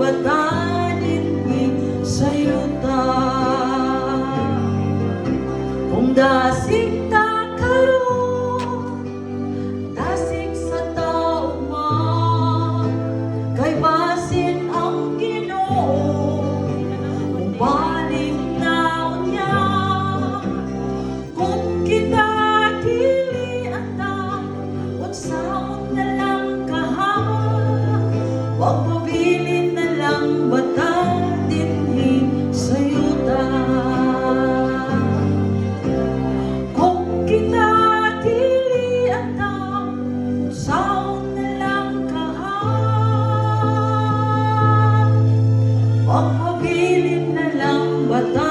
bata dinhi sa yuta. Kung dasig ta karon, dasig sa tauma, kay basin ang Ginoo balik na unya. Kung kita dili ata unsaon na lang kaha, wag mabilin na lang bata dinhi sa yuta. Kung kita dili ata unsaon na lang kaha, wag mabilin na lang bata